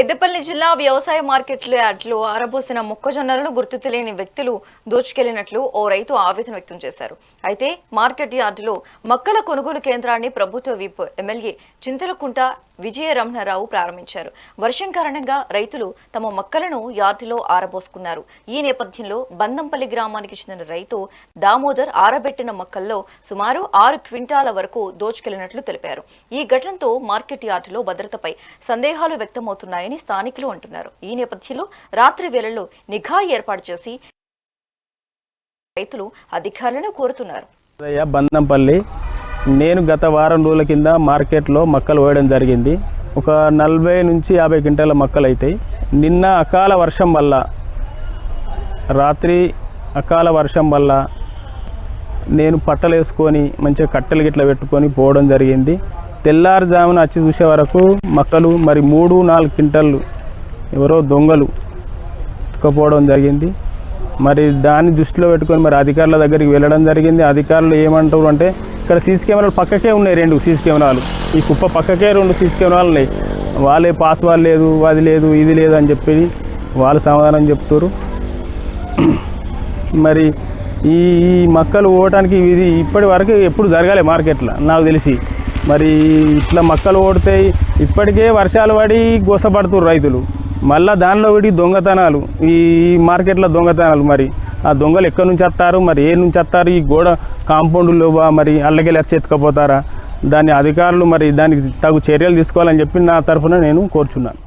పెద్దపల్లి జిల్లా వ్యవసాయ మార్కెట్లో యార్డ్లో ఆరబోసిన మొక్కజొన్నలను గుర్తు తెలియని వ్యక్తులు దోచుకెళ్లినట్లు ఓ రైతు ఆవేదన వ్యక్తం చేశారు. అయితే మార్కెట్ యార్డులో మొక్కల కొనుగోలు కేంద్రాన్ని ప్రభుత్వ విప్ ఎమ్మెల్యే చింతలకుంట విజయరమణరావు ప్రారంభించారు. వర్షం కారణంగా రైతులు తమ మొక్కలను యార్డులో ఆరబోసుకున్నారు. ఈ నేపథ్యంలో బందంపల్లి గ్రామానికి చెందిన రైతు దామోదర్ ఆరబెట్టిన మొక్కల్లో సుమారు 6 క్వింటాల వరకు దోచుకెళ్లినట్లు తెలిపారు. ఈ ఘటనతో మార్కెట్ యార్డులో భద్రతపై సందేహాలు వ్యక్తమవుతున్నాయని స్థానికులు అంటున్నారు. ఈ నేపథ్యంలో రాత్రి వేళల్లో నిఘా ఏర్పాటు చేసి రైతులు అధికారులను కోరుతున్నారు. బందంపల్లి నేను గత వారం రోజుల కింద మార్కెట్లో మొక్కలు వేయడం జరిగింది. ఒక 40 నుంచి 50 క్వింటాల మొక్కలు అవుతాయి. నిన్న అకాల వర్షం వల్ల రాత్రి అకాల వర్షం వల్ల నేను పట్టలు వేసుకొని మంచిగా కట్టెలు గిట్ల పెట్టుకొని పోవడం జరిగింది. తెల్లారుజామున వచ్చి చూసే వరకు మొక్కలు మరి 3-4 క్వింటాలు ఎవరో దొంగలు ఎత్తుకుపోవడం జరిగింది. మరి దాన్ని దృష్టిలో పెట్టుకొని మరి అధికారుల దగ్గరికి వెళ్ళడం జరిగింది. అధికారులు ఏమంటారు అంటే ఇక్కడ సీసీ కెమెరాలు పక్కకే ఉన్నాయి, 2 సీసీ కెమెరాలు, ఈ కుప్ప పక్కకే 2 సీసీ కెమెరాలు ఉన్నాయి. వాళ్ళే పాస్వర్డ్ లేదు, అది లేదు, ఇది లేదు అని చెప్పి వాళ్ళు సమాధానం చెప్తారు. మరి ఈ మొక్కలు ఓడటానికి ఇది ఇప్పటి వరకు ఎప్పుడు జరగాలి మార్కెట్లో నాకు తెలిసి. మరి ఇట్లా మొక్కలు ఓడితే ఇప్పటికే వర్షాలు పడి గోసపడుతున్నారు రైతులు. మళ్ళీ దానిలో పడి దొంగతనాలు, ఈ మార్కెట్లో దొంగతనాలు. మరి ఆ దొంగలు ఎక్కడి నుంచి వస్తారు, మరి ఏ నుంచి వస్తారు, ఈ గోడ కాంపౌండ్లో మరి అల్లకెళ్ళి వచ్చి ఎత్తుకపోతారా? దాన్ని అధికారులు మరి దానికి తగు చర్యలు తీసుకోవాలని చెప్పి నా తరఫున నేను కోరుచున్నాను.